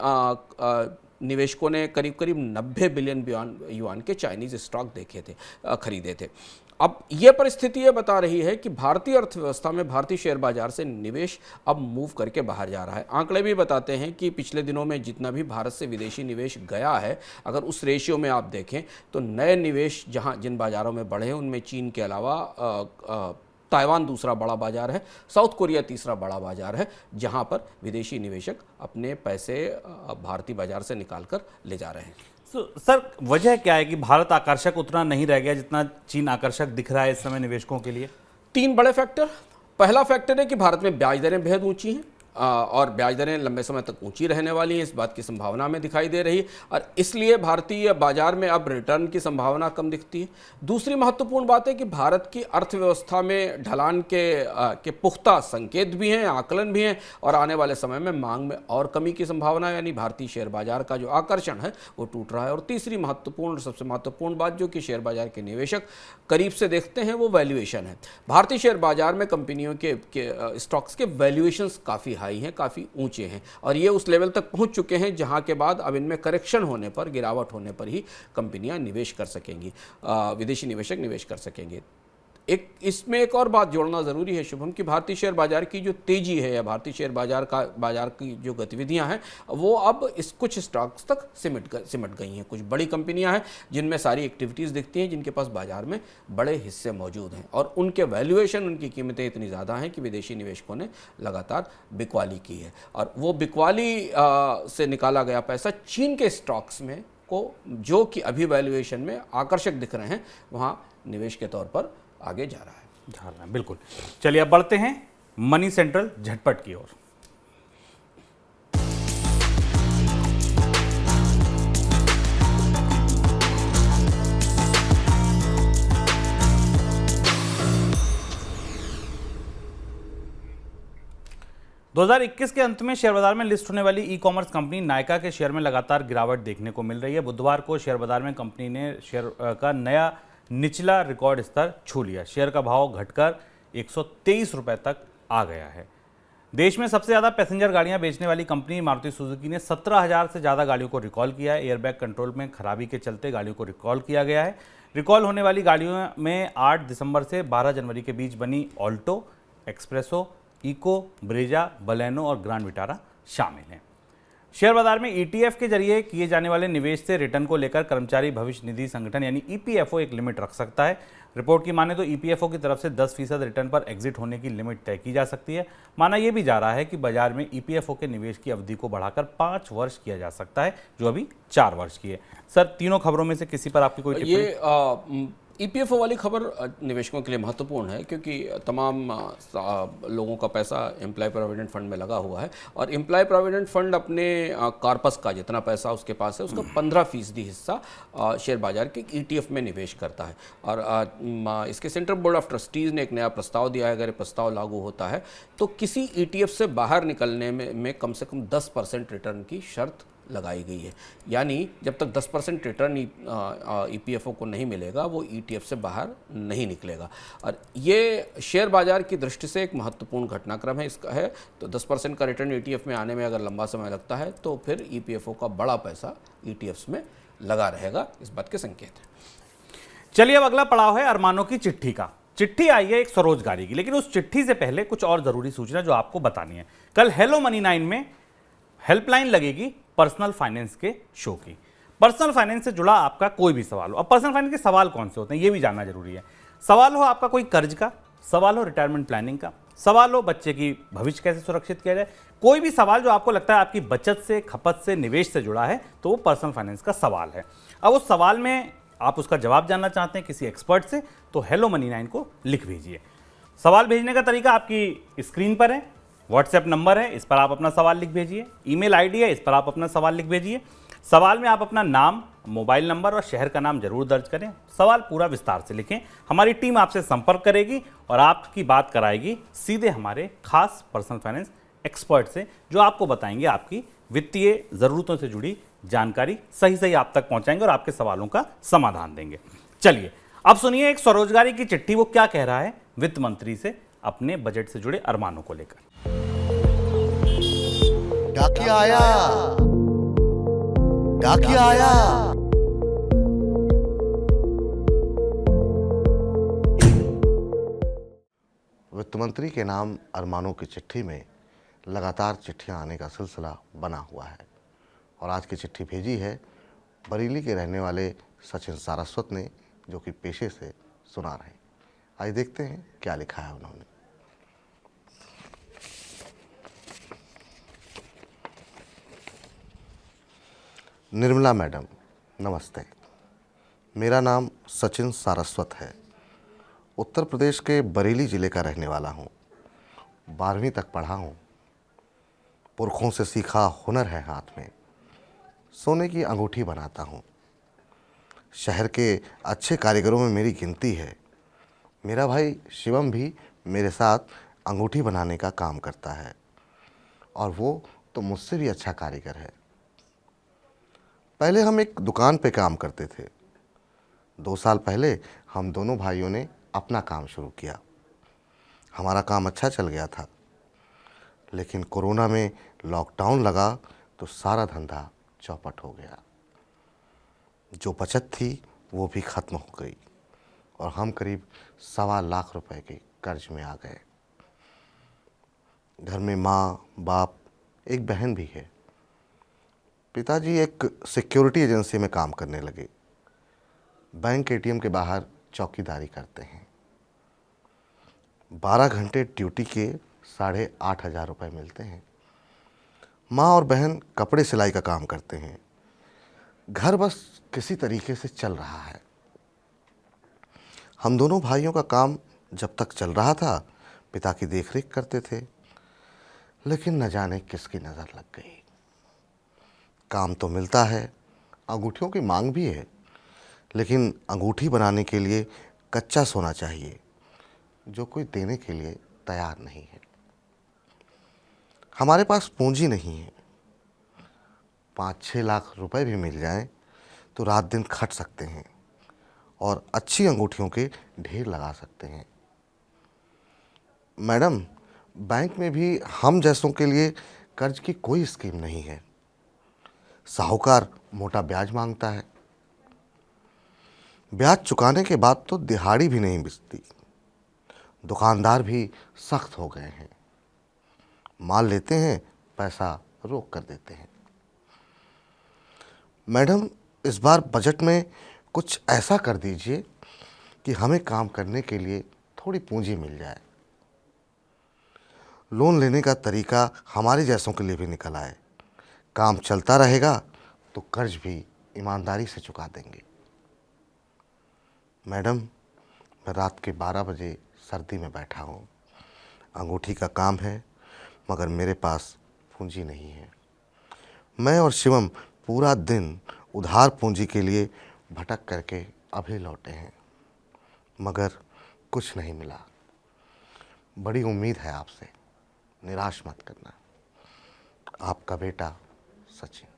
निवेशकों ने करीब करीब 90 बिलियन युआन के चाइनीज स्टॉक खरीदे थे। अब यह परिस्थिति ये बता रही है कि भारतीय अर्थव्यवस्था में भारतीय शेयर बाजार से निवेश अब मूव करके बाहर जा रहा है। आंकड़े भी बताते हैं कि पिछले दिनों में जितना भी भारत से विदेशी निवेश गया है, अगर उस रेशियो में आप देखें तो नए निवेश जिन बाजारों में बढ़े हैं उनमें चीन के अलावा ताइवान दूसरा बड़ा बाजार है, साउथ कोरिया तीसरा बड़ा बाजार है, जहां पर विदेशी निवेशक अपने पैसे भारतीय बाजार से निकाल कर ले जा रहे हैं। सर, वजह क्या है कि भारत आकर्षक उतना नहीं रह गया जितना चीन आकर्षक दिख रहा है इस समय निवेशकों के लिए? 3 बड़े फैक्टर। पहला फैक्टर है कि भारत में ब्याज दरें बेहद ऊंची हैं और ब्याज दरें लंबे समय तक ऊंची रहने वाली हैं, इस बात की संभावना में दिखाई दे रही है और इसलिए भारतीय बाजार में अब रिटर्न की संभावना कम दिखती है। दूसरी महत्वपूर्ण बात है कि भारत की अर्थव्यवस्था में ढलान के पुख्ता संकेत भी हैं, आकलन भी हैं और आने वाले समय में मांग में और कमी की संभावना है, यानी भारतीय शेयर बाजार का जो आकर्षण है वो टूट रहा है। और तीसरी महत्वपूर्ण, सबसे महत्वपूर्ण बात जो कि शेयर बाजार के निवेशक करीब से देखते हैं वो वैल्यूएशन है। भारतीय शेयर बाजार में कंपनियों के स्टॉक्स के वैल्यूएशंस काफ़ी हाई हैं, काफ़ी ऊंचे हैं और ये उस लेवल तक पहुंच चुके हैं जहां के बाद अब इनमें करेक्शन होने पर, गिरावट होने पर ही कंपनियां निवेश कर सकेंगी, विदेशी निवेशक निवेश कर सकेंगे। इसमें एक और बात जोड़ना ज़रूरी है शुभम, कि भारतीय शेयर बाजार की जो तेज़ी है या भारतीय शेयर बाजार की जो गतिविधियां हैं वो अब कुछ स्टॉक्स तक सिमट गई हैं। कुछ बड़ी कंपनियां हैं जिनमें सारी एक्टिविटीज़ दिखती हैं, जिनके पास बाजार में बड़े हिस्से मौजूद हैं और उनके वैल्यूएशन, उनकी कीमतें इतनी ज़्यादा हैं कि विदेशी निवेशकों ने लगातार बिकवाली की है और वो बिकवाली से निकाला गया पैसा चीन के स्टॉक्स में को जो कि अभी वैल्यूएशन में आकर्षक दिख रहे हैं वहाँ निवेश के तौर पर आगे जा रहा है। बिल्कुल। चलिए अब बढ़ते हैं मनी सेंट्रल झटपट की ओर। 2021 के अंत में शेयर बाजार में लिस्ट होने वाली ई कॉमर्स कंपनी नायका के शेयर में लगातार गिरावट देखने को मिल रही है। बुधवार को शेयर बाजार में कंपनी ने शेयर का नया निचला रिकॉर्ड स्तर छू लिया। शेयर का भाव घटकर 123 रुपए तक आ गया है। देश में सबसे ज़्यादा पैसेंजर गाड़ियां बेचने वाली कंपनी मारुति सुजुकी ने 17,000 से ज़्यादा गाड़ियों को रिकॉल किया है। एयरबैग कंट्रोल में खराबी के चलते गाड़ियों को रिकॉल किया गया है। रिकॉल होने वाली गाड़ियों में 8 दिसंबर से 12 जनवरी के बीच बनी Alto, Espresso, Eco, Brezza, Baleno और ग्रैंड विटारा शामिल हैं। शेयर बाजार में ईटीएफ के जरिए किए जाने वाले निवेश से रिटर्न को लेकर कर्मचारी भविष्य निधि संगठन यानी ईपीएफओ एक लिमिट रख सकता है। रिपोर्ट की माने तो ईपीएफओ की तरफ से 10% रिटर्न पर एग्जिट होने की लिमिट तय की जा सकती है। माना यह भी जा रहा है कि बाजार में ईपीएफओ के निवेश की अवधि को बढ़ाकर 5 वर्ष किया जा सकता है, जो अभी 4 वर्ष की है। सर, तीनों खबरों में से किसी पर आपकी कोई टिप्पणी? ईपीएफओ वाली खबर निवेशकों के लिए महत्वपूर्ण है क्योंकि तमाम लोगों का पैसा एम्प्लॉय प्रोविडेंट फंड में लगा हुआ है और एम्प्लॉय प्रोविडेंट फंड अपने कॉर्पस का जितना पैसा उसके पास है उसका 15% हिस्सा शेयर बाजार के ईटीएफ में निवेश करता है। और इसके सेंट्रल बोर्ड ऑफ ट्रस्टीज़ ने एक नया प्रस्ताव दिया है। अगर ये प्रस्ताव लागू होता है तो किसी ईटीएफ से बाहर निकलने में कम से कम 10% रिटर्न की शर्त लगाई गई है। यानी जब तक 10% रिटर्न ईपीएफओ को नहीं मिलेगा वो ईटीएफ से बाहर नहीं निकलेगा। और ये शेयर बाजार की दृष्टि से एक महत्वपूर्ण घटनाक्रम है। इसका है तो 10% का रिटर्न ईटीएफ में आने में अगर लंबा समय लगता है तो फिर ईपीएफओ का बड़ा पैसा ईटीएफ्स में लगा रहेगा, इस बात के संकेत है। चलिए अब अगला पड़ाव है अरमानों की चिट्ठी का। चिट्ठी आई है एक स्वरोजगारी की, लेकिन उस चिट्ठी से पहले कुछ और जरूरी सूचना जो आपको बतानी है। कल हेलो मनी 9 में हेल्पलाइन लगेगी पर्सनल फाइनेंस के शो की। पर्सनल फाइनेंस से जुड़ा आपका कोई भी सवाल हो। अब पर्सनल फाइनेंस के सवाल कौन से होते हैं ये भी जानना जरूरी है। सवाल हो आपका कोई कर्ज का, सवाल हो रिटायरमेंट प्लानिंग का, सवाल हो बच्चे की भविष्य कैसे सुरक्षित किया जाए, कोई भी सवाल जो आपको लगता है आपकी बचत से, खपत से, निवेश से जुड़ा है तो वो पर्सनल फाइनेंस का सवाल है। अब उस सवाल में आप उसका जवाब जानना चाहते हैं किसी एक्सपर्ट से तो हेलो मनी 9 को लिख भेजिए। सवाल भेजने का तरीका आपकी स्क्रीन पर है। व्हाट्सएप नंबर है, इस पर आप अपना सवाल लिख भेजिए। ईमेल आईडी है, इस पर आप अपना सवाल लिख भेजिए। सवाल में आप अपना नाम, मोबाइल नंबर और शहर का नाम जरूर दर्ज करें। सवाल पूरा विस्तार से लिखें। हमारी टीम आपसे संपर्क करेगी और आपकी बात कराएगी सीधे हमारे खास पर्सनल फाइनेंस एक्सपर्ट से, जो आपको बताएंगे आपकी वित्तीय ज़रूरतों से जुड़ी जानकारी सही आप तक पहुंचाएंगे और आपके सवालों का समाधान देंगे। चलिए अब सुनिए एक स्वरोजगारी की चिट्ठी, वो क्या कह रहा है वित्त मंत्री से अपने बजट से जुड़े अरमानों को लेकर। डाकिया आया, डाकिया आया। वित्त मंत्री के नाम अरमानों की चिट्ठी में लगातार चिट्ठियां आने का सिलसिला बना हुआ है और आज की चिट्ठी भेजी है बरेली के रहने वाले सचिन सारस्वत ने, जो कि पेशे से सुनार हैं। आइए देखते हैं क्या लिखा है उन्होंने। निर्मला मैडम नमस्ते, मेरा नाम सचिन सारस्वत है। उत्तर प्रदेश के बरेली ज़िले का रहने वाला हूँ। 12वीं तक पढ़ा हूँ। पुरखों से सीखा हुनर है हाथ में, सोने की अंगूठी बनाता हूँ। शहर के अच्छे कारीगरों में मेरी गिनती है। मेरा भाई शिवम भी मेरे साथ अंगूठी बनाने का काम करता है, और वो तो मुझसे भी अच्छा कारीगर है। पहले हम एक दुकान पे काम करते थे। 2 साल पहले हम दोनों भाइयों ने अपना काम शुरू किया। हमारा काम अच्छा चल गया था, लेकिन कोरोना में लॉकडाउन लगा तो सारा धंधा चौपट हो गया। जो बचत थी वो भी ख़त्म हो गई, और हम करीब 1.25 लाख रुपए के कर्ज में आ गए। घर में माँ, बाप, एक बहन भी है। पिताजी एक सिक्योरिटी एजेंसी में काम करने लगे। बैंक एटीएम के बाहर चौकीदारी करते हैं। 12 घंटे ड्यूटी के 8,500 रुपये मिलते हैं। माँ और बहन कपड़े सिलाई का काम करते हैं। घर बस किसी तरीके से चल रहा है। हम दोनों भाइयों का काम जब तक चल रहा था, पिता की देखरेख करते थे, लेकिन न जाने किसकी नज़र लग गई। काम तो मिलता है, अंगूठियों की मांग भी है, लेकिन अंगूठी बनाने के लिए कच्चा सोना चाहिए, जो कोई देने के लिए तैयार नहीं है। हमारे पास पूंजी नहीं है। 5-6 लाख रुपए भी मिल जाएं तो रात दिन खट सकते हैं और अच्छी अंगूठियों के ढेर लगा सकते हैं। मैडम, बैंक में भी हम जैसों के लिए कर्ज की कोई स्कीम नहीं है। साहूकार मोटा ब्याज मांगता है। ब्याज चुकाने के बाद तो दिहाड़ी भी नहीं बिकती। दुकानदार भी सख्त हो गए हैं। माल लेते हैं, पैसा रोक कर देते हैं। मैडम, इस बार बजट में कुछ ऐसा कर दीजिए कि हमें काम करने के लिए थोड़ी पूंजी मिल जाए। लोन लेने का तरीका हमारे जैसों के लिए भी निकल आए। काम चलता रहेगा तो कर्ज भी ईमानदारी से चुका देंगे। मैडम, मैं रात के 12 बजे सर्दी में बैठा हूँ। अंगूठी का काम है, मगर मेरे पास पूंजी नहीं है। मैं और शिवम पूरा दिन उधार पूंजी के लिए भटक करके अभी लौटे हैं, मगर कुछ नहीं मिला। बड़ी उम्मीद है आपसे, निराश मत करना। आपका बेटा सचिन।